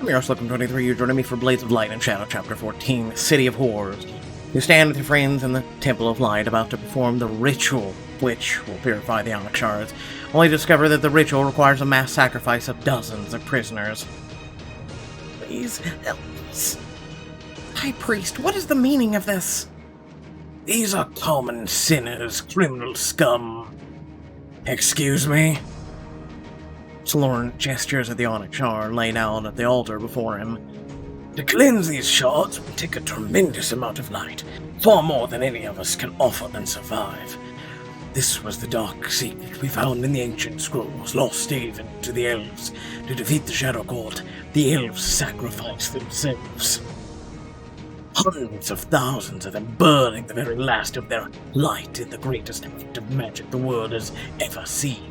I'm your Slocum 23. You're joining me for Blades of Light and Shadow Chapter 14, City of Horrors. You stand with your friends in the Temple of Light, about to perform the ritual, which will purify the Onyx Shards, only to discover that the ritual requires a mass sacrifice of dozens of prisoners. Please, help us. High Priest, what is the meaning of this? These are common sinners, criminal scum. Excuse me? Sloran gestures at the Onyx Shard laid out at the altar before him. To cleanse these shards would take a tremendous amount of light, far more than any of us can offer and survive. This was the dark secret we found in the ancient scrolls, lost even to the elves. To defeat the Shadow Court, the elves sacrificed themselves. Hundreds of thousands of them burning the very last of their light in the greatest act of magic the world has ever seen.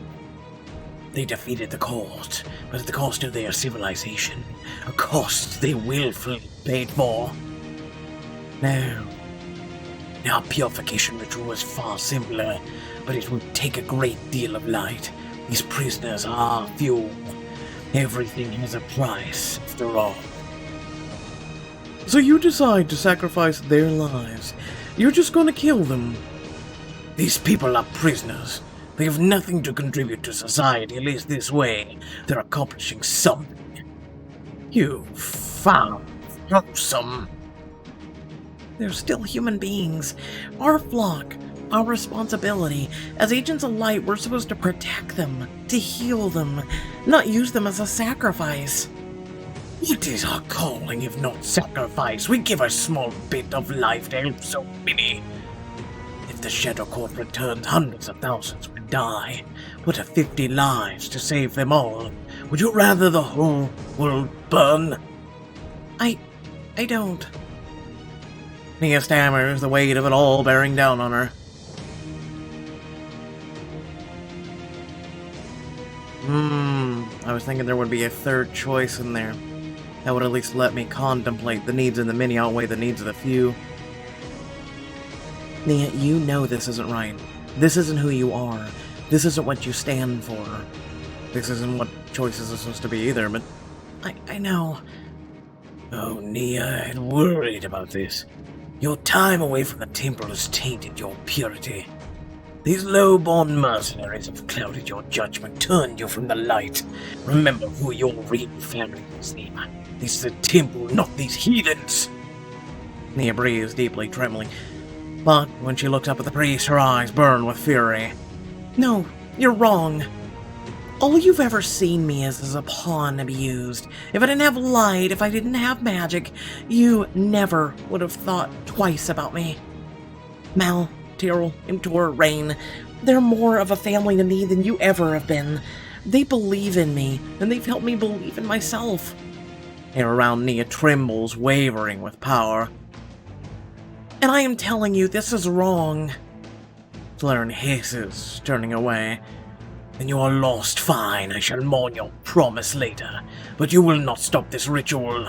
They defeated the court, but at the cost of their civilization, a cost they willfully paid for. Now, our purification ritual was far simpler, but it would take a great deal of light. These prisoners are fuel. Everything has a price, after all. So you decide to sacrifice their lives. You're just going to kill them. These people are prisoners. They have nothing to contribute to society, at least this way. They're accomplishing something. You foul, loathsome. They're still human beings. Our flock, our responsibility. As agents of light, we're supposed to protect them, to heal them, not use them as a sacrifice. What is our calling if not sacrifice? We give a small bit of life to help so many. If the Shadow Court returns, hundreds of thousands would die. What are 50 lives to save them all? Would you rather the whole world burn? I don't. Nia stammers, the weight of it all bearing down on her. I was thinking there would be a third choice in there. That would at least let me contemplate the needs of the many outweigh the needs of the few. Nia, you know this isn't right. This isn't who you are. This isn't what you stand for. This isn't what choices are supposed to be either, but I know. Oh, Nia, I had worried about this. Your time away from the temple has tainted your purity. These low-born mercenaries have clouded your judgment, turned you from the light. Remember who your real family is, Nia. This is a temple, not these heathens. Nia breathes deeply, trembling. But when she looks up at the priest, her eyes burn with fury. No, you're wrong. All you've ever seen me as is a pawn to be used. If I didn't have light, if I didn't have magic, you never would have thought twice about me. Mal, Tyrell, Imtor, Rain, they're more of a family to me than you ever have been. They believe in me, and they've helped me believe in myself. Hair around Nia trembles, wavering with power. And I am telling you, this is wrong. Sloran hisses, turning away. Then you are lost. Fine, I shall mourn your promise later. But you will not stop this ritual.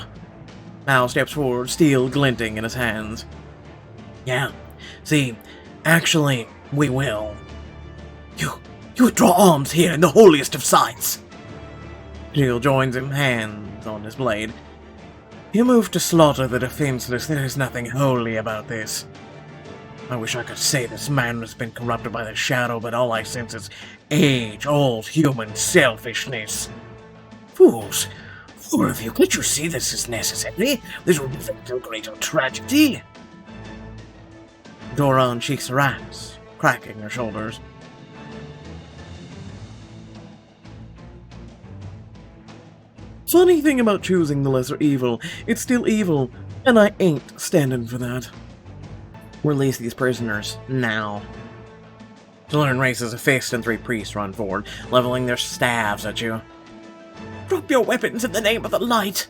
Mal steps forward, steel glinting in his hands. Yeah, see, actually, we will. You withdraw arms here in the holiest of sites. Jill joins him, hands on his blade. You move to slaughter the defenseless. There is nothing holy about this. I wish I could say this man has been corrupted by the shadow, but all I sense is age-old human selfishness. Fools! Four of you, can't you see this is necessary? This will prevent a greater tragedy. Doran shakes her ass, cracking her shoulders. Funny thing about choosing the lesser evil, it's still evil, and I ain't standing for that. Release these prisoners, now. Sloran raises a fist and 3 priests run forward, leveling their staves at you. Drop your weapons in the name of the light!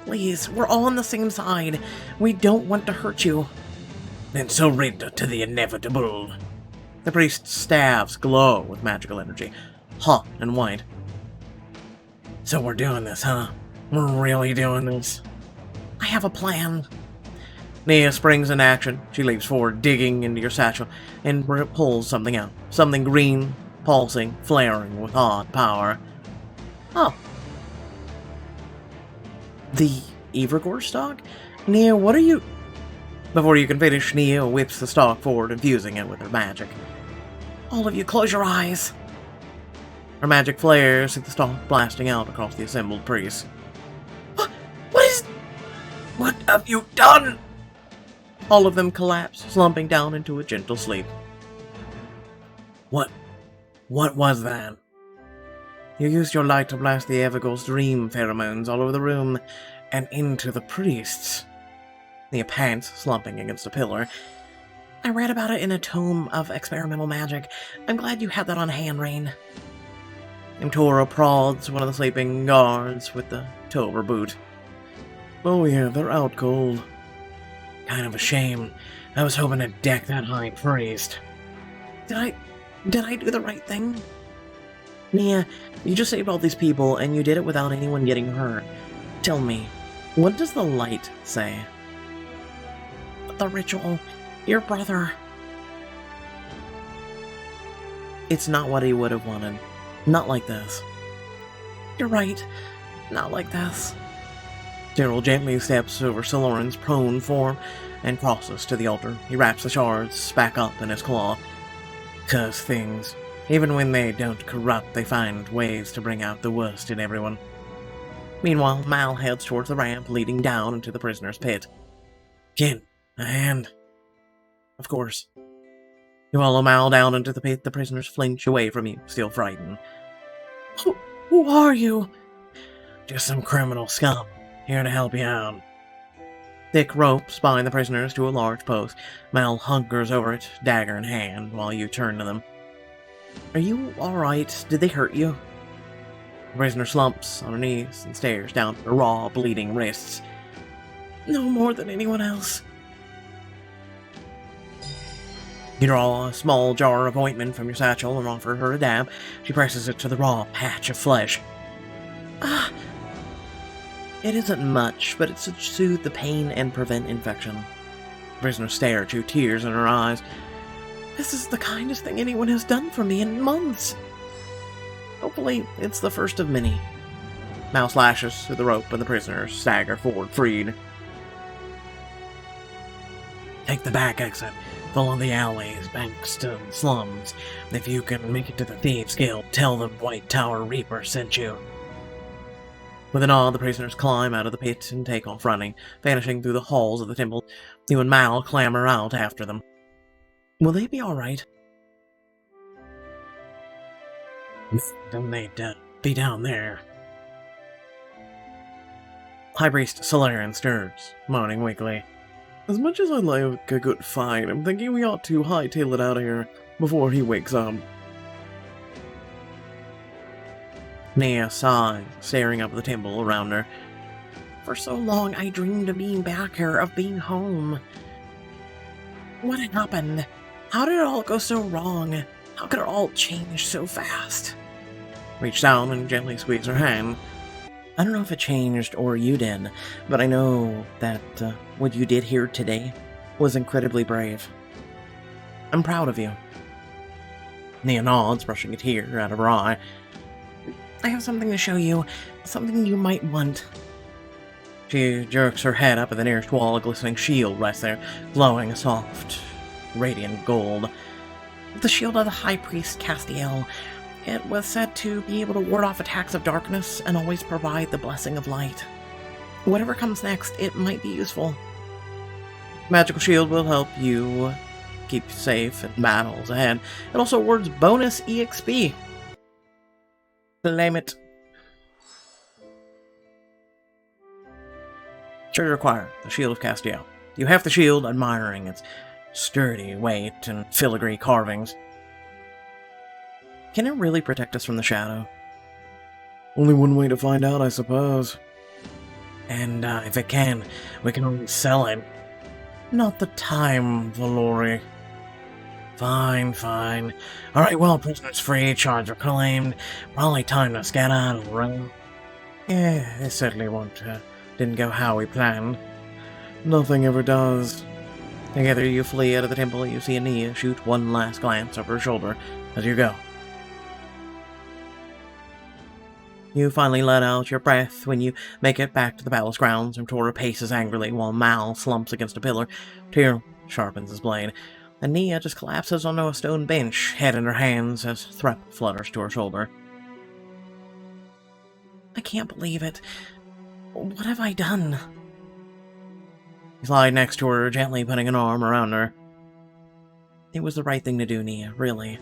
Please, we're all on the same side. We don't want to hurt you. Then surrender to the inevitable. The priest's staves glow with magical energy, hot and white. So we're doing this, huh? We're really doing this? I have a plan. Nia springs in action. She leaps forward, digging into your satchel, and pulls something out. Something green, pulsing, flaring with odd power. Oh. The Evergore stock? Nia, what are you... Before you can finish, Nia whips the stock forward, infusing it with her magic. All of you, close your eyes! Her magic flares, with the stock blasting out across the assembled priests. What have you done? All of them collapse, slumping down into a gentle sleep. What was that? You used your light to blast the Evergore's dream pheromones all over the room and into the priests. Nia pants, slumping against a pillar. I read about it in a tome of experimental magic. I'm glad you had that on hand, Rain. Imtoro prods one of the sleeping guards with the toe of her boot. Oh yeah, they're out cold. Kind of a shame. I was hoping to deck that high priest. Did I do the right thing? Nia, you just saved all these people, and you did it without anyone getting hurt. Tell me, what does the light say? The ritual. Your brother. It's not what he would have wanted. Not like this. You're right. Not like this. Daryl gently steps over Siloran's prone form and crosses to the altar. He wraps the shards back up in his claw. Curse things. Even when they don't corrupt, they find ways to bring out the worst in everyone. Meanwhile, Mal heads towards the ramp leading down into the prisoner's pit. Kid, a hand. Of course. You follow Mal down into the pit. The prisoners flinch away from you, still frightened. Who are you? Just some criminal scum. Here to help you out. Thick ropes bind the prisoners to a large post. Mal hunkers over it, dagger in hand, while you turn to them. Are you alright? Did they hurt you? The prisoner slumps on her knees and stares down at her raw, bleeding wrists. No more than anyone else. You draw a small jar of ointment from your satchel and offer her a dab. She presses it to the raw patch of flesh. It isn't much, but it's to soothe the pain and prevent infection. The prisoner stares at you, tears in her eyes. This is the kindest thing anyone has done for me in months. Hopefully, it's the first of many. Mal slashes through the rope and the prisoners stagger forward, freed. Take the back exit. Follow the alleys, banks to the slums. If you can make it to the Thieves' Guild, tell them White Tower Reaper sent you. With a nod, the prisoners climb out of the pit and take off running, vanishing through the halls of the temple. You and Mal clamber out after them. Will they be alright? Then they'd be down there. High Priest Solarian stirs, moaning weakly. As much as I'd like a good fight, I'm thinking we ought to hightail it out of here before he wakes up. Nia sighs, staring up at the temple around her. For so long I dreamed of being back here, of being home. What happened? How did it all go so wrong? How could it all change so fast? Reach down and gently squeeze her hand. I don't know if it changed or you did, but I know that what you did here today was incredibly brave. I'm proud of you. Nia nods, brushing a tear out of her eye. I have something to show you, something you might want. She jerks her head up at the nearest wall. A glistening shield rests there, glowing a soft, radiant gold. The shield of the High Priest Castiel. It was said to be able to ward off attacks of darkness and always provide the blessing of light. Whatever comes next, it might be useful. Magical shield will help you keep safe in battles ahead. It also awards bonus EXP. Claim it. Treasure acquired, the Shield of Castiel. You have the shield, admiring its sturdy weight and filigree carvings. Can it really protect us from the shadow? Only one way to find out, I suppose. And if it can, we can only sell it. Not the time, Valori. Fine. Alright, well, prisoners free, charge reclaimed. Probably time to get out of the room. Yeah, it certainly didn't go how we planned. Nothing ever does. Together you flee out of the temple. You see Ania shoot one last glance over her shoulder as you go. You finally let out your breath when you make it back to the palace grounds, and Tora paces angrily while Mal slumps against a pillar. Tyr sharpens his blade, and Nia just collapses onto a stone bench, head in her hands as Threp flutters to her shoulder. I can't believe it. What have I done? You slide next to her, gently putting an arm around her. It was the right thing to do, Nia, really.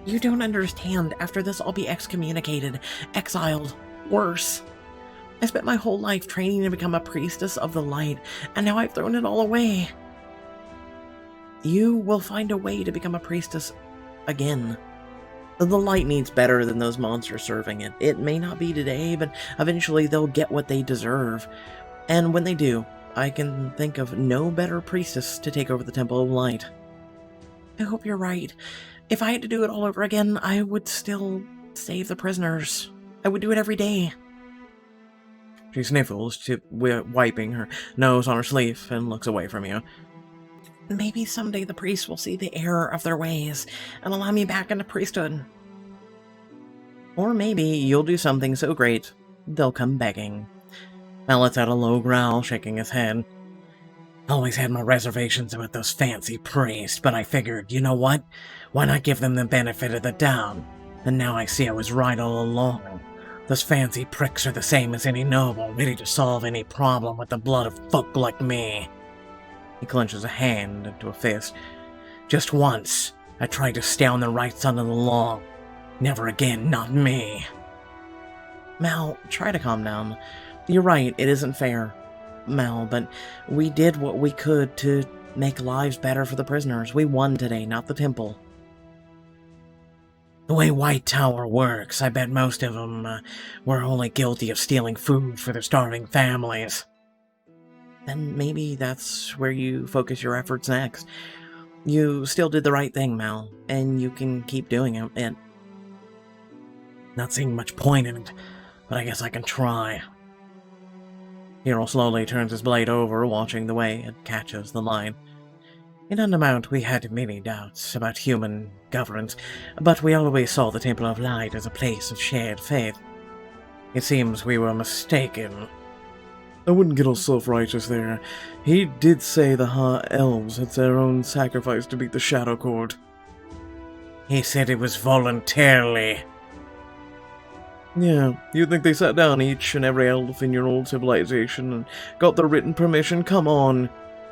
You don't understand. After this, I'll be excommunicated, exiled, worse. I spent my whole life training to become a priestess of the light, and now I've thrown it all away. You will find a way to become a priestess again. The light needs better than those monsters serving it. It may not be today, but eventually they'll get what they deserve. And when they do, I can think of no better priestess to take over the Temple of Light. I hope you're right. If I had to do it all over again, I would still save the prisoners. I would do it every day. She sniffles, wiping her nose on her sleeve, and looks away from you. Maybe someday the priests will see the error of their ways and allow me back into priesthood. Or maybe you'll do something so great, they'll come begging. Mal lets out a low growl, shaking his head. Always had my reservations about those fancy priests, but I figured, you know what? Why not give them the benefit of the doubt? And now I see I was right all along. Those fancy pricks are the same as any noble, ready to solve any problem with the blood of folk like me. He clenches a hand into a fist. Just once, I tried to stay on the right side of the law. Never again, not me. Mal, try to calm down. You're right, it isn't fair. Mal, but we did what we could to make lives better for the prisoners. We won today, not the temple. The way White Tower works, I bet most of them were only guilty of stealing food for their starving families. Then maybe that's where you focus your efforts next. You still did the right thing, Mal, and you can keep doing it. And not seeing much point in it, but I guess I can try. Hero slowly turns his blade over, watching the way it catches the line. In Undermount, we had many doubts about human governance, but we always saw the Temple of Light as a place of shared faith. It seems we were mistaken. I wouldn't get all self-righteous there. He did say the elves had their own sacrifice to beat the Shadow Court. He said it was voluntarily. Yeah, you'd think they sat down each and every elf in your old civilization and got their written permission. Come on.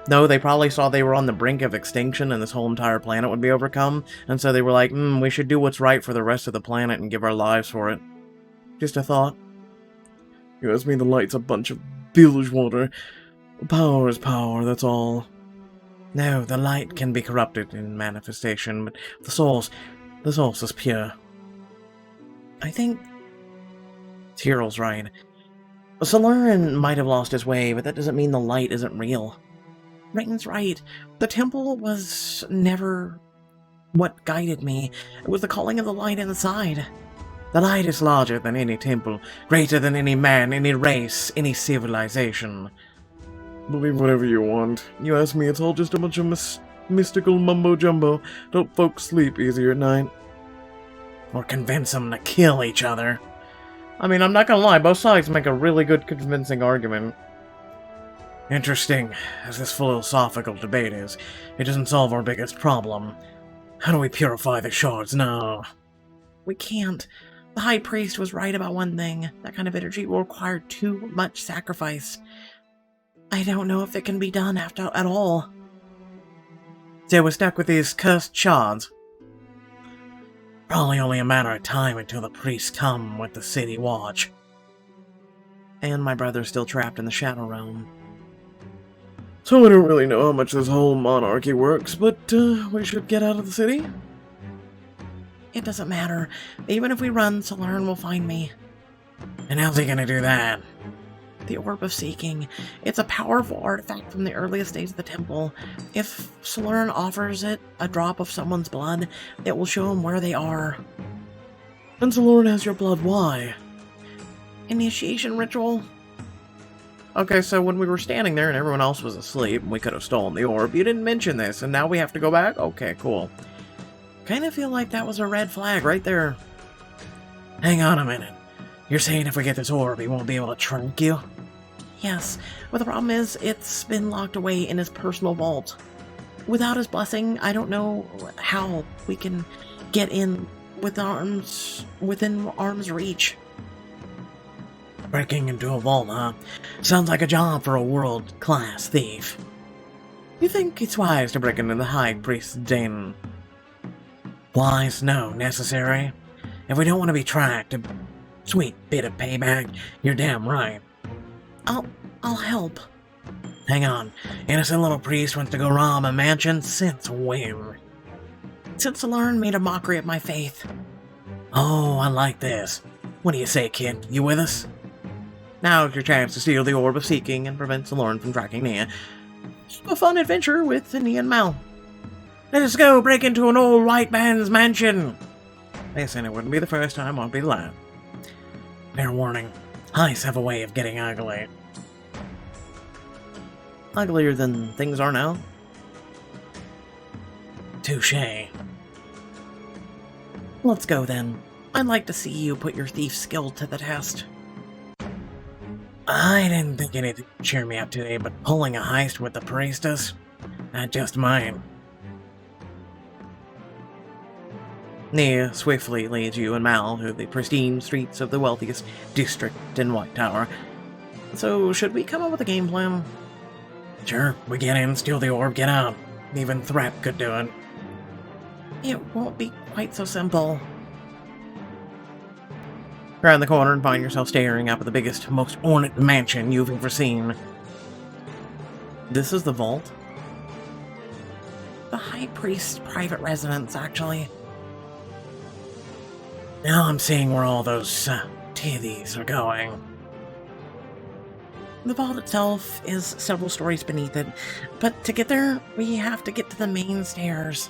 No, they probably saw they were on the brink of extinction and this whole entire planet would be overcome, and so they were like, we should do what's right for the rest of the planet and give our lives for it. Just a thought. You ask me, the light's a bunch of bilge water. Power is power, that's all. No, the light can be corrupted in manifestation, but the source is pure. I think Tyrell's right. Solarin might have lost his way, but that doesn't mean the light isn't real. Rain's right. The temple was never what guided me. It was the calling of the light inside. The light is larger than any temple, greater than any man, any race, any civilization. Believe whatever you want. You ask me, it's all just a bunch of mystical mumbo-jumbo. Don't folks sleep easier at night? Or convince them to kill each other. I mean, I'm not gonna lie, both sides make a really good convincing argument. Interesting, as this philosophical debate is, it doesn't solve our biggest problem. How do we purify the shards now? We can't. The High Priest was right about one thing. That kind of energy will require too much sacrifice. I don't know if it can be done at all. So we're stuck with these cursed shards. Probably only a matter of time until the priests come with the city watch. And my brother's still trapped in the Shadow Realm. So I don't really know how much this whole monarchy works, but we should get out of the city? It doesn't matter. Even if we run, Solarin will find me. And how's he gonna do that? The Orb of Seeking. It's a powerful artifact from the earliest days of the temple. If Solarin offers it a drop of someone's blood, it will show him where they are. And Solarin has your blood, why? Initiation ritual. Okay, so when we were standing there and everyone else was asleep, we could have stolen the orb. You didn't mention this, and now we have to go back? Okay, cool. Kind of feel like that was a red flag right there. Hang on a minute. You're saying if we get this orb, he won't be able to trunk you? Yes, but the problem is, it's been locked away in his personal vault. Without his blessing, I don't know how we can get in within arm's reach. Breaking into a vault, huh? Sounds like a job for a world-class thief. You think it's wise to break into the High Priest's den? Wise? No. Necessary? If we don't want to be tracked, a sweet bit of payback, you're damn right. I'll help. Hang on. Innocent little priest wants to go rob a mansion? Since when? Since Alarn made a mockery of my faith. Oh, I like this. What do you say, kid? You with us? Now's your chance to steal the Orb of Seeking and prevent Alarn from tracking Nia. A fun adventure with Nia and Mal. Let us go break into an old white man's mansion. Listen, it wouldn't be the first time, won't be the last. Fair warning. Heists have a way of getting ugly. Uglier than things are now? Touché. Let's go then. I'd like to see you put your thief skill to the test. I didn't think anything would cheer me up today, but pulling a heist with the priestess? Not just mine. Nia swiftly leads you and Mal through the pristine streets of the wealthiest district in White Tower. So, should we come up with a game plan? Sure, we get in, steal the orb, get out. Even Thrap could do it. It won't be quite so simple. Round the corner and find yourself staring up at the biggest, most ornate mansion you've ever seen. This is the vault? The High Priest's private residence, actually. Now I'm seeing where all those titties are going. The vault itself is several stories beneath it, but to get there, we have to get to the main stairs.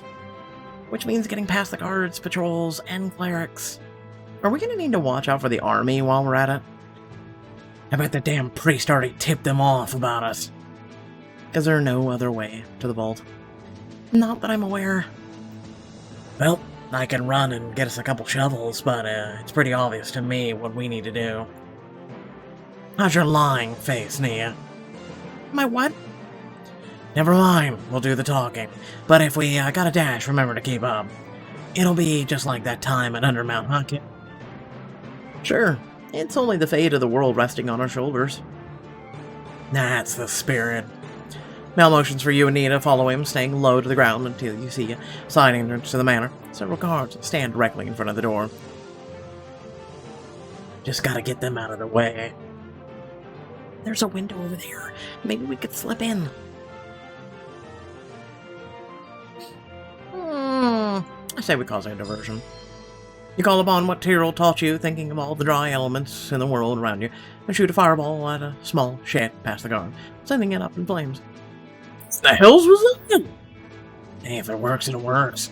Which means getting past the guards, patrols, and clerics. Are we gonna need to watch out for the army while we're at it? I bet the damn priest already tipped them off about us. Is there no other way to the vault? Not that I'm aware. Well, I can run and get us a couple shovels, but it's pretty obvious to me what we need to do. How's your lying face, Nia? My what? Never mind, we'll do the talking. But if we gotta dash, remember to keep up. It'll be just like that time at Undermount, huh, kid? Sure, it's only the fate of the world resting on our shoulders. That's the spirit. Mal motions for you and Nia to follow him, staying low to the ground until you see a side entrance to the manor. Several guards stand directly in front of the door. Just gotta get them out of the way. There's a window over there. Maybe we could slip in. I say we cause a diversion. You call upon what Tyrell taught you, thinking of all the dry elements in the world around you, and shoot a fireball at a small shed past the guard, sending it up in flames. What the hell's was that? Hey, if it works, it works.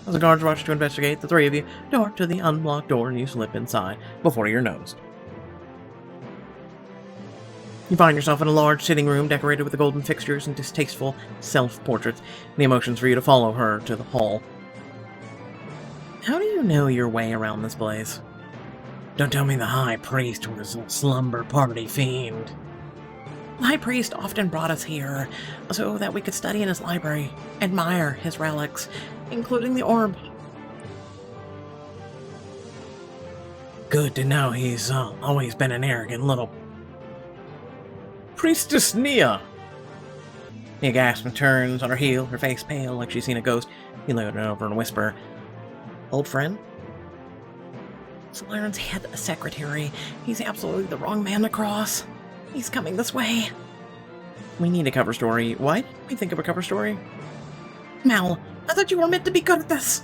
As the guards rush to investigate, the three of you dart to the unblocked door and you slip inside before you're noticed. You find yourself in a large sitting room decorated with the golden fixtures and distasteful self-portraits, and the emotions for you to follow her to the hall. How do you know your way around this place? Don't tell me the High Priest was a slumber party fiend. The High Priest often brought us here so that we could study in his library, admire his relics, including the orb. Good to know he's always been an arrogant little... Priestess Nia! Nia gasps and turns on her heel, her face pale like she's seen a ghost. You look her over and whisper, Old friend? Solarin's head secretary. He's absolutely the wrong man to cross. He's coming this way. We need a cover story. Why didn't we think of a cover story? Mal, I thought you were meant to be good at this.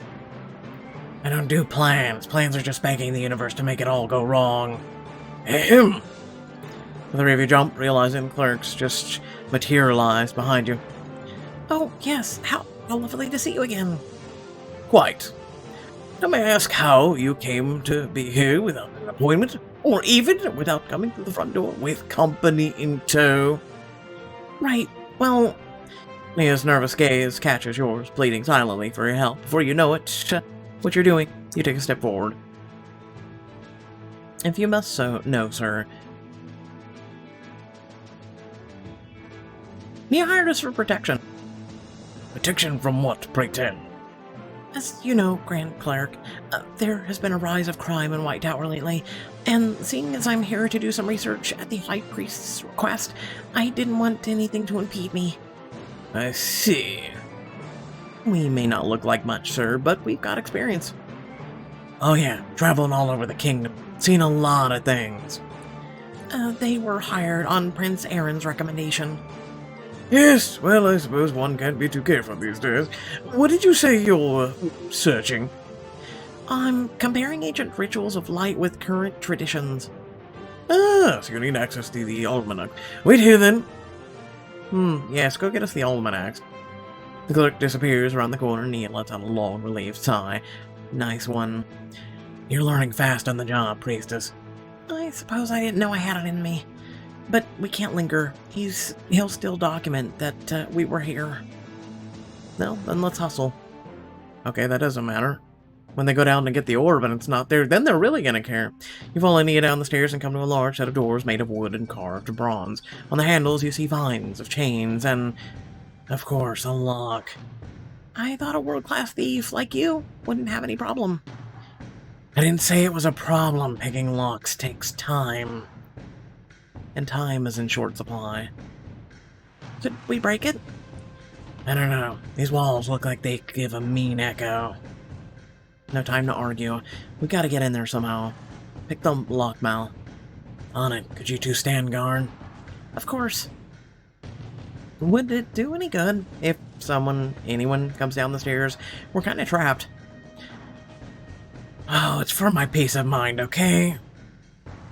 I don't do plans. Plans are just begging the universe to make it all go wrong. Ahem. The three of you jump, realizing the clerks just materialized behind you. Oh, yes. How lovely to see you again. Quite. Now may I ask how you came to be here without an appointment, or even without coming to the front door with company in tow? Right, well... Nia's nervous gaze catches yours, pleading silently for your help. Before you know it, what you're doing, you take a step forward. If you must know, sir. He hired us for protection. Protection from what, pray tell? As you know, Grand Cleric, there has been a rise of crime in White Tower lately, and seeing as I'm here to do some research at the High Priest's request, I didn't want anything to impede me. I see. We may not look like much, sir, but we've got experience. Oh yeah, traveling all over the kingdom. Seen a lot of things. They were hired on Prince Aaron's recommendation. Yes, well, I suppose one can't be too careful these days. What did you say you're searching? I'm comparing ancient rituals of light with current traditions. Ah, so you need access to the almanac. Wait here, then. Yes, go get us the almanacs. The clerk disappears around the corner and Nia lets out a long, relieved sigh. Nice one. You're learning fast on the job, priestess. I suppose I didn't know I had it in me. But we can't linger. He'll still document that we were here. No, then let's hustle. Okay, that doesn't matter. When they go down to get the orb and it's not there, then they're really gonna care. You follow Nia down the stairs and come to a large set of doors made of wood and carved bronze. On the handles you see vines of chains and, of course, a lock. I thought a world-class thief like you wouldn't have any problem. I didn't say it was a problem. Picking locks takes time. And time is in short supply. Should we break it? I don't know. These walls look like they give a mean echo. No time to argue. We gotta get in there somehow. Pick the lock, Mal. On it. Could you two stand guard? Of course. Would it do any good if anyone comes down the stairs? We're kind of trapped. Oh, it's for my peace of mind, okay?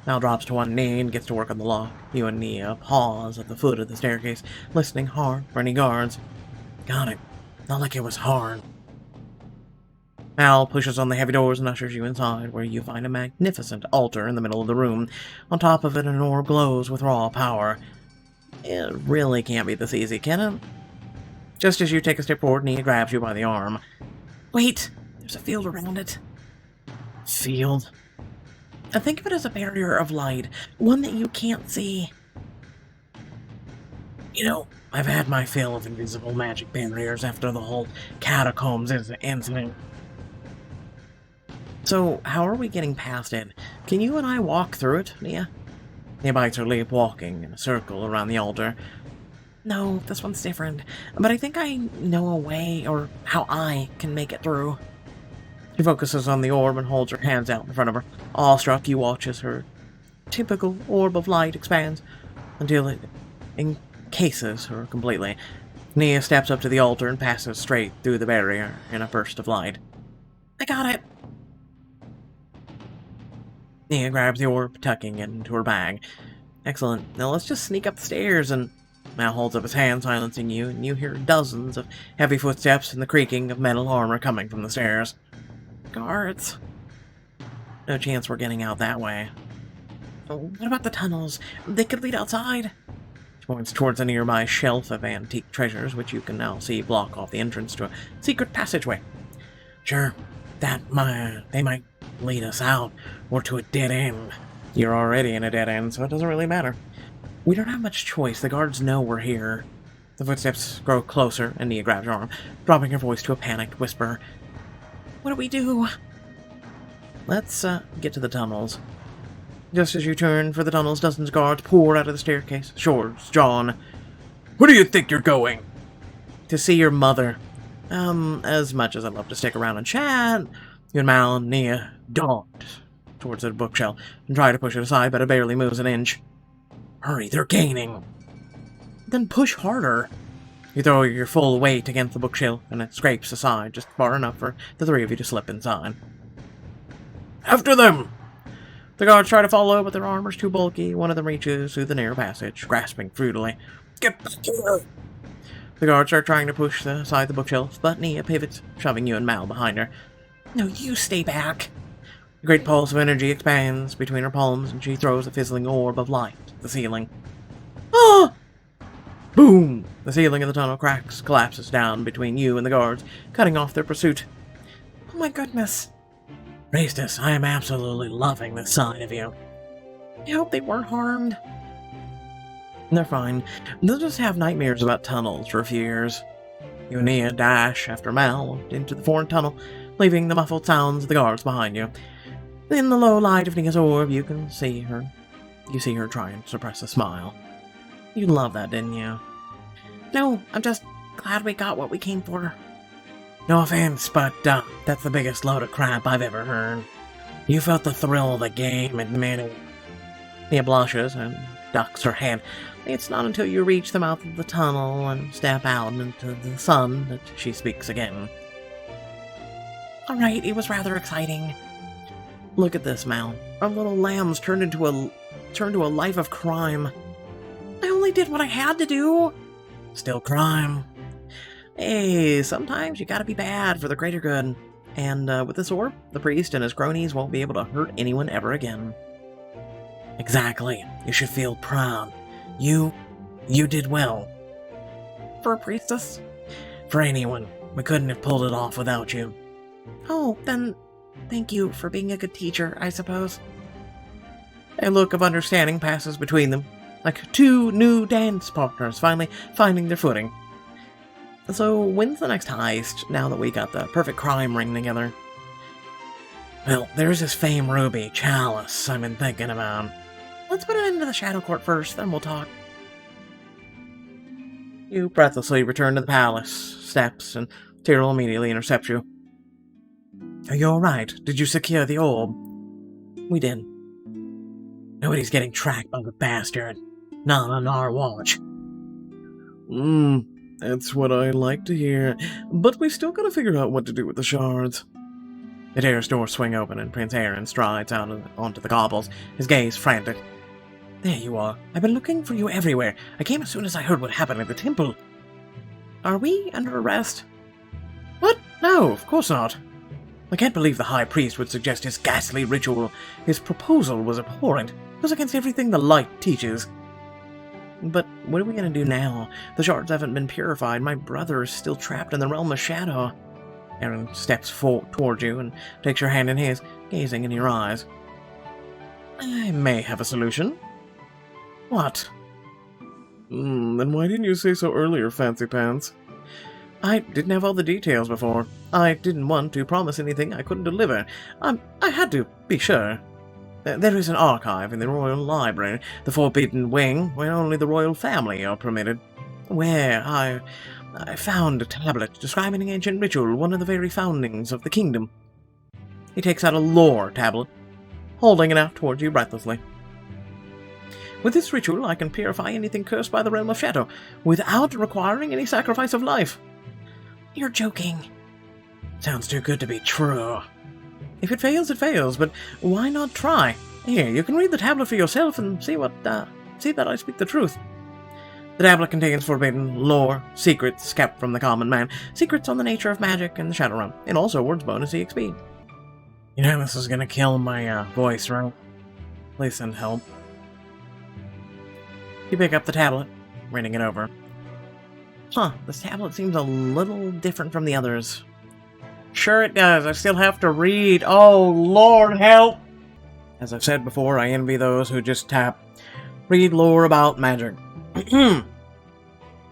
Mal drops to one knee and gets to work on the lock. You and Nia pause at the foot of the staircase, listening hard for any guards. Got it. Not like it was hard. Mal pushes on the heavy doors and ushers you inside, where you find a magnificent altar in the middle of the room. On top of it, an orb glows with raw power. It really can't be this easy, can it? Just as you take a step forward, Nia grabs you by the arm. Wait! There's a field around it. Field? Think of it as a barrier of light, one that you can't see. You know, I've had my fill of invisible magic barriers after the whole catacombs incident. So, how are we getting past it? Can you and I walk through it, Nia? Nia bites her lip, walking in a circle around the altar. No, this one's different, but I think I know a way, or how I can make it through. She focuses on the orb and holds her hands out in front of her. Awestruck, you watch as her typical orb of light expands until it encases her completely. Nia steps up to the altar and passes straight through the barrier in a burst of light. I got it! Nia grabs the orb, tucking it into her bag. Excellent. Now let's just sneak up the stairs and... Mal holds up his hand, silencing you, and you hear dozens of heavy footsteps and the creaking of metal armor coming from the stairs. Guards. No chance we're getting out that way. What about the tunnels? They could lead outside. She points towards a nearby shelf of antique treasures, which you can now see block off the entrance to a secret passageway. Sure, they might lead us out, or to a dead end. You're already in a dead end, so it doesn't really matter. We don't have much choice. The guards know we're here. The footsteps grow closer, and Nia grabs your arm, dropping her voice to a panicked whisper. What do we do? Let's, get to the tunnels. Just as you turn for the tunnels, dozens of guards pour out of the staircase. Swords drawn. Where do you think you're going? To see your mother. As much as I'd love to stick around and chat, you and Mal and Nia dart towards the bookshelf and try to push it aside, but it barely moves an inch. Hurry, they're gaining. Then push harder. You throw your full weight against the bookshelf, and it scrapes aside just far enough for the three of you to slip inside. After them! The guards try to follow, but their armor's too bulky. One of them reaches through the narrow passage, grasping futilely. Get back here! The guards are trying to push aside the bookshelf, but Nia pivots, shoving you and Mal behind her. No, you stay back! A great pulse of energy expands between her palms, and she throws a fizzling orb of light at the ceiling. Ah! Boom! The ceiling of the tunnel cracks, collapses down between you and the guards, cutting off their pursuit. Oh my goodness! Priestess, I am absolutely loving this side of you. I hope they weren't harmed. They're fine. They'll just have nightmares about tunnels for a few years. You and Nia dash after Mal into the foreign tunnel, leaving the muffled sounds of the guards behind you. In the low light of Nia's orb, you can see her. You see her try and suppress a smile. You love that, didn't you? No, I'm just glad we got what we came for. No offense, but that's the biggest load of crap I've ever heard. You felt the thrill of the game, admit it. Nia blushes and ducks her head. It's not until you reach the mouth of the tunnel and step out into the sun that she speaks again. Alright, it was rather exciting. Look at this, Mal. Our little lambs turned to a life of crime. I only did what I had to do. Still crime. Hey, sometimes you gotta be bad for the greater good. And with this orb, the priest and his cronies won't be able to hurt anyone ever again. Exactly. You should feel proud. You did well. For a priestess? For anyone. We couldn't have pulled it off without you. Oh, then thank you for being a good teacher, I suppose. A look of understanding passes between them, like two new dance partners finally finding their footing. So, when's the next heist, now that we got the perfect crime ring together? Well, there's this famed ruby, chalice, I've been thinking about. Let's put it into the Shadow Court first, then we'll talk. You breathlessly return to the palace steps, and Tyrell immediately intercepts you. Are you alright? Did you secure the orb? We did. Nobody's getting tracked by the bastard. Not on our watch. That's what I like to hear. But we still gotta figure out what to do with the shards. The terrace doors swing open and Prince Aaron strides out onto the cobbles, his gaze frantic. There you are. I've been looking for you everywhere. I came as soon as I heard what happened at the temple. Are we under arrest? What? No, of course not. I can't believe the High Priest would suggest his ghastly ritual. His proposal was abhorrent. It goes against everything the light teaches. But what are we going to do now? The shards haven't been purified. My brother is still trapped in the realm of shadow. Aaron steps towards you and takes your hand in his, gazing in your eyes. I may have a solution. What? Then why didn't you say so earlier, Fancy Pants? I didn't have all the details before. I didn't want to promise anything I couldn't deliver. I had to be sure. There is an archive in the Royal Library, the Forbidden Wing, where only the royal family are permitted. Where I found a tablet describing an ancient ritual, one of the very foundings of the kingdom. He takes out a lore tablet, holding it out towards you breathlessly. With this ritual, I can purify anything cursed by the realm of shadow, without requiring any sacrifice of life. You're joking. Sounds too good to be true. If it fails, it fails, but why not try? Here, you can read the tablet for yourself and see that I speak the truth. The tablet contains forbidden lore, secrets kept from the common man, secrets on the nature of magic and the Shadow Realm, and also words bonus EXP. You know this is gonna kill my voice, right? Please send help. You pick up the tablet, reading it over. This tablet seems a little different from the others. Sure it does. I still have to read. Oh, Lord help! As I've said before, I envy those who just read lore about magic.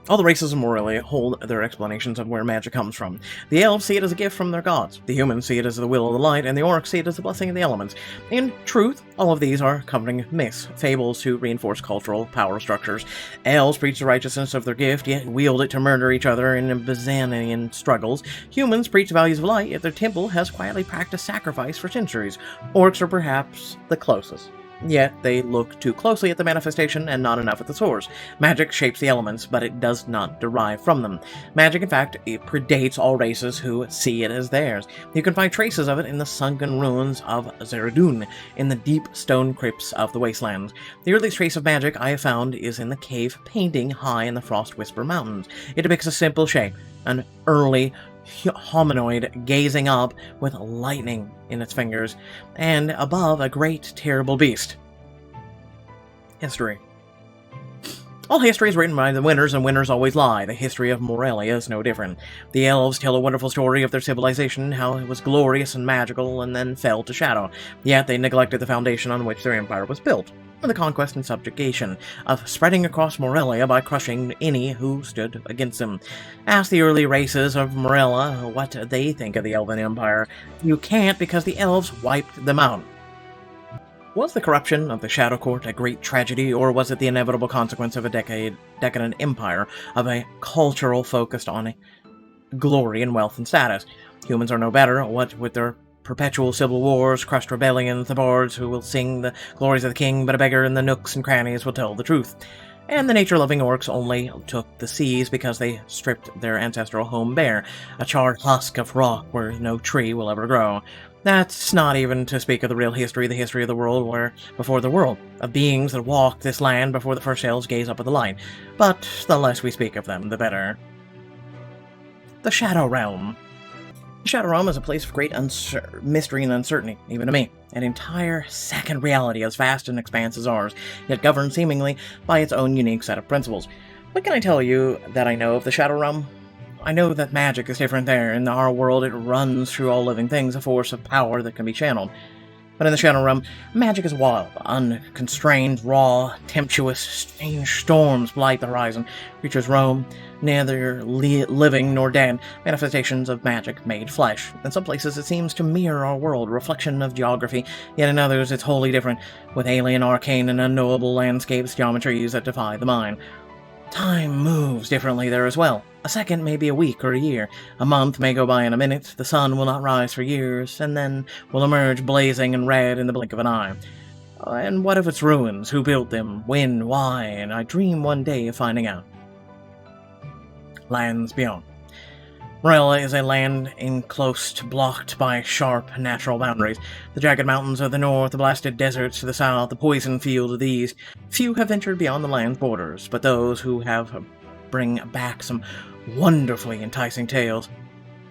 All the races of Morella hold their explanations of where magic comes from. The elves see it as a gift from their gods, the humans see it as the will of the light, and the orcs see it as the blessing of the elements. In truth, all of these are comforting myths, fables to reinforce cultural power structures. Elves preach the righteousness of their gift, yet wield it to murder each other in Byzantine struggles. Humans preach the values of light, yet their temple has quietly practiced sacrifice for centuries. Orcs are perhaps the closest. Yet they look too closely at the manifestation and not enough at the source. Magic shapes the elements, but it does not derive from them. Magic, in fact, it predates all races who see it as theirs. You can find traces of it in the sunken ruins of Zeradun, in the deep stone crypts of the wastelands. The earliest trace of magic I have found is in the cave painting high in the Frost Whisper Mountains. It depicts a simple shape, an early hominoid gazing up with lightning in its fingers, and above a great terrible beast. History. All history is written by the winners, and winners always lie. The history of Morella is no different. The elves tell a wonderful story of their civilization, how it was glorious and magical, and then fell to shadow. Yet they neglected the foundation on which their empire was built, the conquest and subjugation, of spreading across Morella by crushing any who stood against them. Ask the early races of Morella what they think of the Elven Empire. You can't, because the elves wiped them out. Was the corruption of the Shadow Court a great tragedy, or was it the inevitable consequence of a decadent empire, of a cultural focused on glory and wealth and status? Humans are no better, what with their perpetual civil wars, crushed rebellions, the bards who will sing the glories of the king, but a beggar in the nooks and crannies will tell the truth. And the nature-loving orcs only took the seas because they stripped their ancestral home bare, a charred husk of rock where no tree will ever grow. That's not even to speak of the real history, the history of the world where, before the world, of beings that walked this land before the first elves gaze up at the light. But the less we speak of them, the better. The Shadow Realm. The Shadow Realm is a place of great mystery and uncertainty, even to me. An entire second reality as vast and expansive as ours, yet governed seemingly by its own unique set of principles. What can I tell you that I know of the Shadow Realm? I know that magic is different there. In our world, it runs through all living things, a force of power that can be channeled. But in the Shadow Realm, magic is wild, unconstrained, raw, tempestuous. Strange storms blight the horizon. Creatures roam, neither living nor dead, manifestations of magic made flesh. In some places, it seems to mirror our world, a reflection of geography, yet in others, it's wholly different, with alien, arcane, and unknowable landscapes, geometries that defy the mind. Time moves differently there as well. A second may be a week or a year. A month may go by in a minute. The sun will not rise for years, and then will emerge blazing and red in the blink of an eye. And what of its ruins? Who built them? When? Why? And I dream one day of finding out. Lands beyond. Morella is a land enclosed, blocked by sharp natural boundaries. The jagged mountains of the north, the blasted deserts to the south, the poison fields of the east. Few have ventured beyond the land's borders, but those who have bring back some wonderfully enticing tales.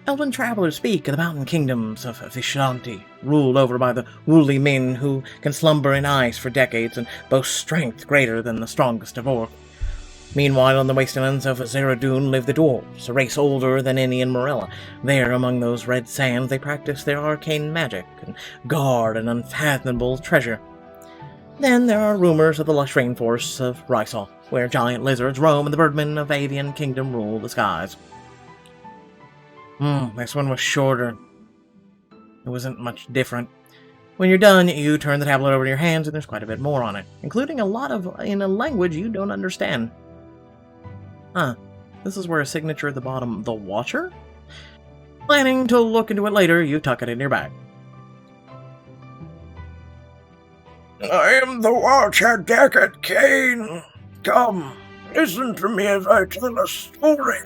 Elven travelers speak of the mountain kingdoms of Vishanti, ruled over by the woolly men who can slumber in ice for decades and boast strength greater than the strongest of orcs. Meanwhile, on the wastelands of Zeradun live the dwarves, a race older than any in Morella. There, among those red sands, they practice their arcane magic and guard an unfathomable treasure. Then there are rumors of the lush rainforests of Rysal, where giant lizards roam and the birdmen of Avian Kingdom rule the skies. This one was shorter. It wasn't much different. When you're done, you turn the tablet over to your hands and there's quite a bit more on it, including a lot in a language you don't understand. This is where a signature at the bottom, the Watcher? Planning to look into it later, you tuck it in your bag. I am the Watcher, Deckard Kane. Come, listen to me as I tell a story.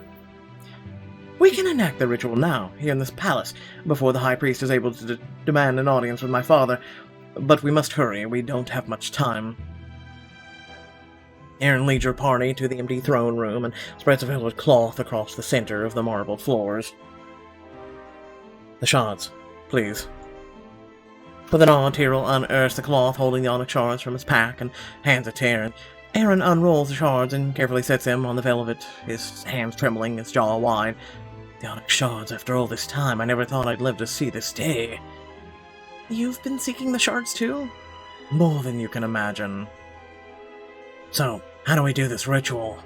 We can enact the ritual now, here in this palace, before the High Priest is able to demand an audience with my father. But we must hurry, we don't have much time. Aaron leads your party to the empty throne room and spreads a velvet cloth across the center of the marbled floors. The shards, please. With an nod, Tyrell unearths the cloth holding the onyx shards from his pack and hands it to Aaron. Aaron unrolls the shards and carefully sets them on the velvet, his hands trembling, his jaw wide. The onyx shards, after all this time, I never thought I'd live to see this day. You've been seeking the shards too? More than you can imagine. So, how do we do this ritual?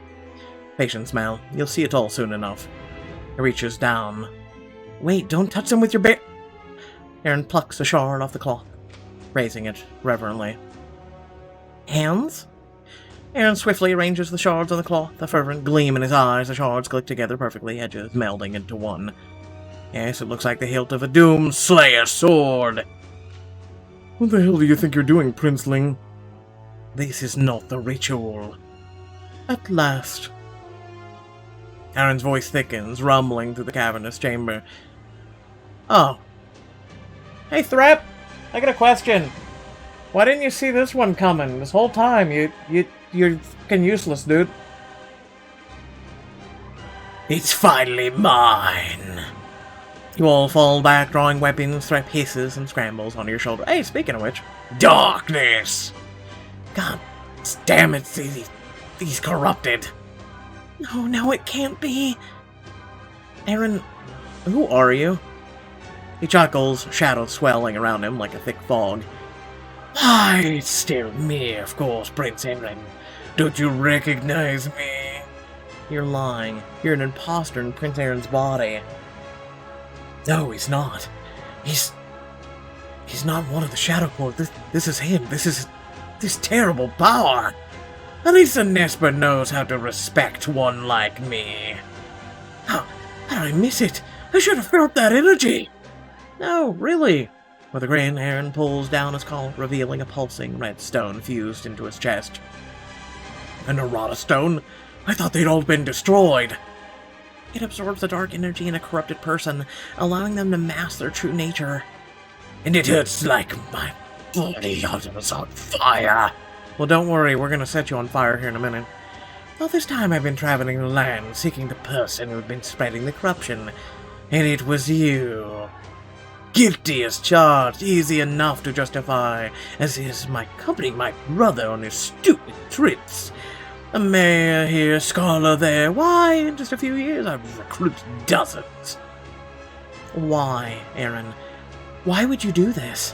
Patience, Mal. You'll see it all soon enough. He reaches down. Wait, don't touch them with your bare... Aaron plucks a shard off the cloth, raising it reverently. Hands? Aaron swiftly arranges the shards on the cloth, a fervent gleam in his eyes. The shards click together perfectly, edges melding into one. Yes, it looks like the hilt of a Doom Slayer sword. What the hell do you think you're doing, Princeling? This is not the ritual. At last. Aaron's voice thickens, rumbling through the cavernous chamber. Oh. Hey, Threp! I got a question. Why didn't you see this one coming? This whole time, you're fucking useless, dude. It's finally mine. You all fall back, drawing weapons. Threp hisses and scrambles onto your shoulder. Hey, speaking of which. Darkness! God damn it, these He's corrupted. Oh, no, it can't be. Aaron, who are you? He chuckles, shadows swelling around him like a thick fog. Why, it's still me, of course, Prince Aaron. Don't you recognize me? You're lying. You're an imposter in Prince Aaron's body. No, he's not. He's not one of the Shadow Court. This is him. This is this terrible power. At least a Nesper knows how to respect one like me. How did I miss it? I should have felt that energy. No, really. With a grin, Aaron pulls down his collar, revealing a pulsing red stone fused into his chest. An errata stone? I thought they'd all been destroyed. It absorbs the dark energy in a corrupted person, allowing them to mask their true nature. And it hurts like my body is on fire. Well, don't worry, we're gonna set you on fire here in a minute. All this time I've been traveling the land, seeking the person who'd been spreading the corruption. And it was you. Guilty as charged, easy enough to justify, as is my company, my brother on his stupid trips. A mayor here, scholar there. Why, in just a few years, I've recruited dozens. Why, Aaron? Why would you do this?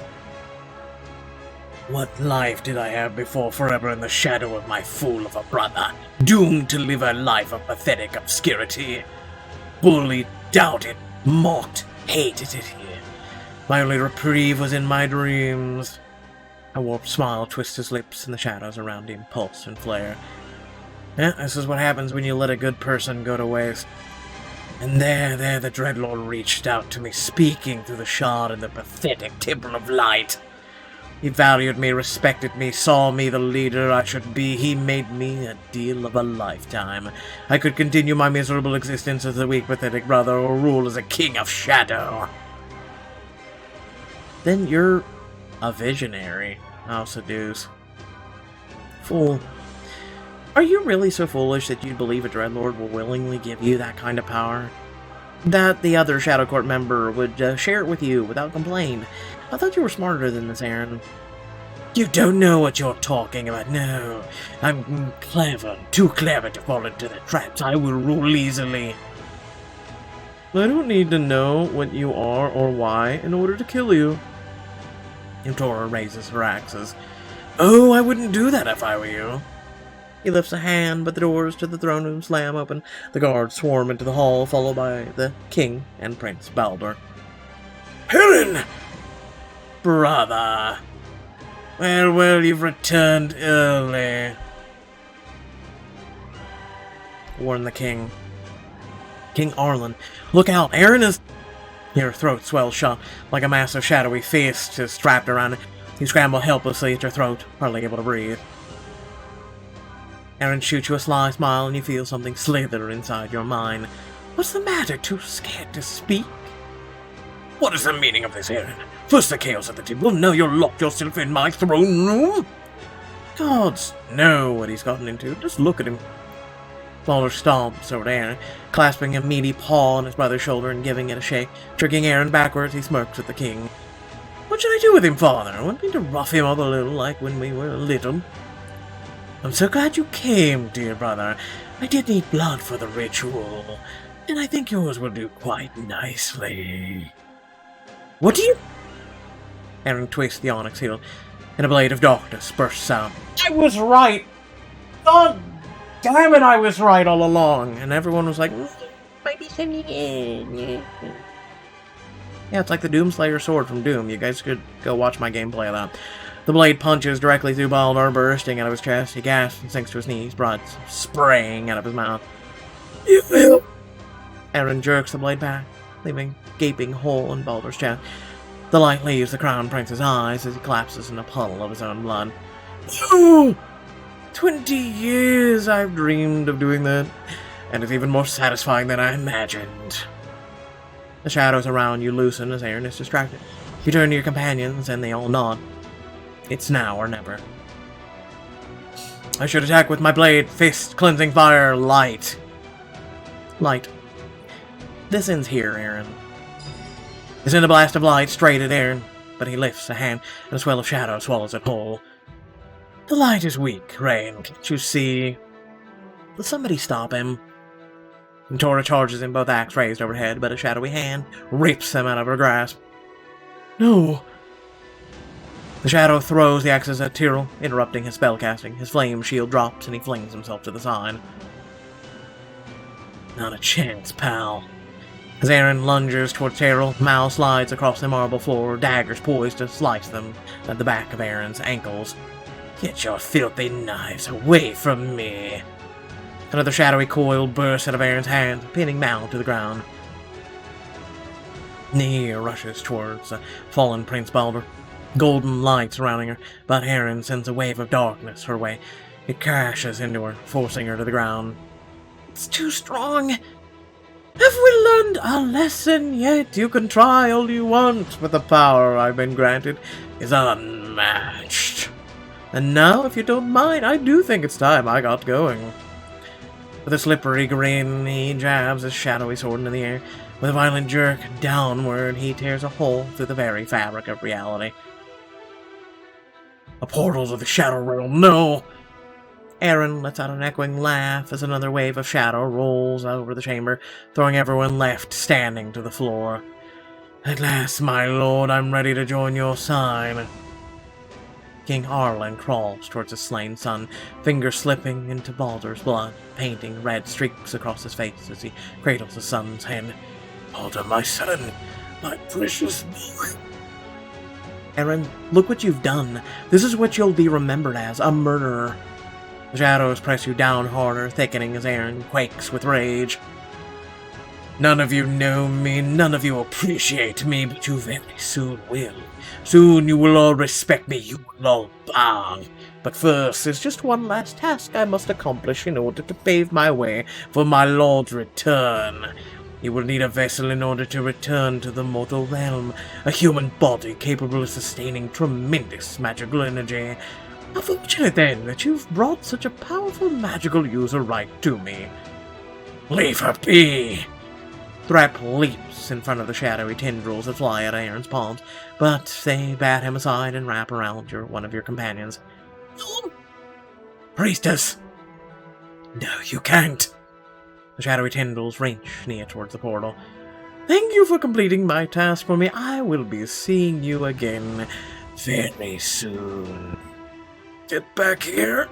What life did I have before forever in the shadow of my fool of a brother, doomed to live a life of pathetic obscurity? Bullied, doubted, mocked, hated it here. My only reprieve was in my dreams. A warped smile twists his lips, and the shadows around him pulse and flare. Yeah, this is what happens when you let a good person go to waste. And there, the Dreadlord reached out to me, speaking through the shard in the pathetic Temple of Light. He valued me, respected me, saw me the leader I should be. He made me a deal of a lifetime. I could continue my miserable existence as a weak, pathetic brother, or rule as a king of shadow. Then you're a visionary, I'll seduce. Fool. Are you really so foolish that you'd believe a Dreadlord will willingly give you that kind of power? That the other Shadow Court member would share it with you without complaint? I thought you were smarter than this, Aaron. You don't know what you're talking about, no. I'm clever, too clever to fall into the traps. I will rule easily. I don't need to know what you are or why in order to kill you. Eutora raises her axes. Oh, I wouldn't do that if I were you. He lifts a hand, but the doors to the throne room slam open. The guards swarm into the hall, followed by the king and Prince Baldur. Aaron! Brother! Well, you've returned early. Warned the king. King Arlen, look out! Aaron is... Your throat swells shut, like a massive shadowy fist is strapped around it. You scramble helplessly at your throat, hardly able to breathe. Aaron shoots you a sly smile, and you feel something slither inside your mind. What's the matter? Too scared to speak? What is the meaning of this, Aaron? First the chaos at the temple, now you'll lock yourself in my throne room? Gods know what he's gotten into. Just look at him. Baldur stomps over to Aaron, clasping a meaty paw on his brother's shoulder and giving it a shake. Tricking Aaron backwards, he smirks at the king. What should I do with him, father? I want me to rough him up a little, like when we were little. I'm so glad you came, dear brother. I did need blood for the ritual, and I think yours will do quite nicely. What do you... Aaron twists the onyx hilt, and a blade of darkness bursts out. I was right! God damn it, I was right all along! And everyone was like, maybe sending in. Yeah, it's like the Doomslayer sword from Doom. You guys could go watch my gameplay of that. The blade punches directly through Baldur, bursting out of his chest. He gasps and sinks to his knees, blood spraying out of his mouth. You will... Aaron jerks the blade back, leaving a gaping hole in Baldur's chest. The light leaves the Crown Prince's eyes as he collapses in a puddle of his own blood. No! 20 years I've dreamed of doing that, and it's even more satisfying than I imagined. The shadows around you loosen as Aaron is distracted. You turn to your companions, and they all nod. It's now or never. I should attack with my blade, fist, cleansing fire, light. Light. This ends here, Aaron. He sends a blast of light straight at Aaron, but he lifts a hand, and a swell of shadow swallows it whole. The light is weak, Rain, can't you see? Somebody stop him. And Tora charges him, both axes raised overhead, but a shadowy hand rips him out of her grasp. No! The shadow throws the axes at Tyrrell, interrupting his spellcasting. His flame shield drops, and he flings himself to the side. Not a chance, pal. As Aaron lunges towards Tyrrell, Mal slides across the marble floor, daggers poised to slice them at the back of Aaron's ankles. Get your filthy knives away from me! Another shadowy coil bursts out of Aaron's hands, pinning Mal to the ground. Nia rushes towards the fallen Prince Baldur, golden light surrounding her, but Aaron sends a wave of darkness her way. It crashes into her, forcing her to the ground. It's too strong! Have we learned a lesson yet? You can try all you want, but the power I've been granted is unmatched. And now, if you don't mind, I do think it's time I got going. With a slippery grin, he jabs his shadowy sword into the air. With a violent jerk downward, he tears a hole through the very fabric of reality. A portal to the Shadow Realm, no! Aaron lets out an echoing laugh as another wave of shadow rolls over the chamber, throwing everyone left standing to the floor. At last, my lord, I'm ready to join your side. King Arlen crawls towards his slain son, fingers slipping into Baldur's blood, painting red streaks across his face as he cradles his son's head. Baldur, my son, my precious boy. Aaron, look what you've done. This is what you'll be remembered as, a murderer. The shadows press you down harder, thickening as Aaron quakes with rage. None of you know me, none of you appreciate me, but you very soon will. Soon you will all respect me, you will all bow. But first, there's just one last task I must accomplish in order to pave my way for my lord's return. You will need a vessel in order to return to the mortal realm, a human body capable of sustaining tremendous magical energy. How fortunate, then, that you've brought such a powerful magical user right to me. Leave her be! Thrap leaps in front of the shadowy tendrils that fly at Aaron's palms, but they bat him aside and wrap around one of your companions. Priestess! No, you can't! The shadowy tendrils wrench Nia towards the portal. Thank you for completing my task for me. I will be seeing you again very soon. Get back here!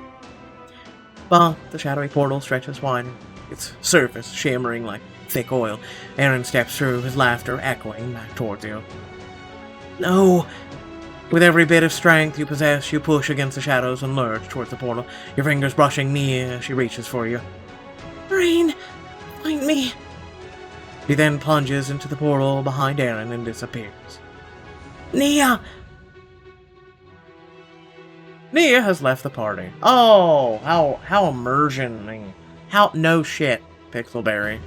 But the shadowy portal stretches wide, its surface shimmering like thick oil. Aaron steps through, his laughter echoing back towards you. No! With every bit of strength you possess, you push against the shadows and lurch towards the portal, your fingers brushing Nia as she reaches for you. Rain! Find me! He then plunges into the portal behind Aaron and disappears. Nia! Nia has left the party. Oh, how immersioning. How no shit, Pixelberry.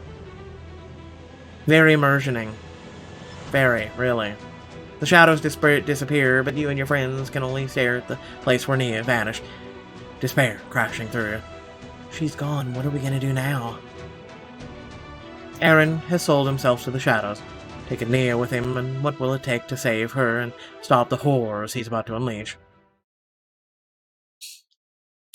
Very immersioning. Very, really. The shadows disappear, but you and your friends can only stare at the place where Nia vanished. Despair crashing through you. She's gone. What are we gonna do now? Aaron has sold himself to the shadows, taken Nia with him, and what will it take to save her and stop the horrors he's about to unleash?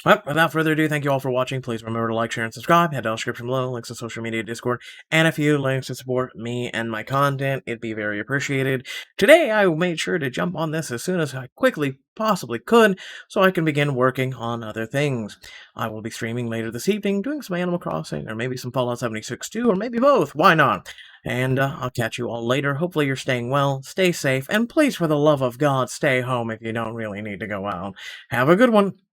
Well, without further ado, thank you all for watching. Please remember to like, share, and subscribe. Head down in the description below, links to social media, Discord, and a few links to support me and my content. It'd be very appreciated. Today, I made sure to jump on this as soon as I quickly possibly could, so I can begin working on other things. I will be streaming later this evening, doing some Animal Crossing, or maybe some Fallout 76 too, or maybe both. Why not? And I'll catch you all later. Hopefully you're staying well, stay safe, and please, for the love of God, stay home if you don't really need to go out. Have a good one.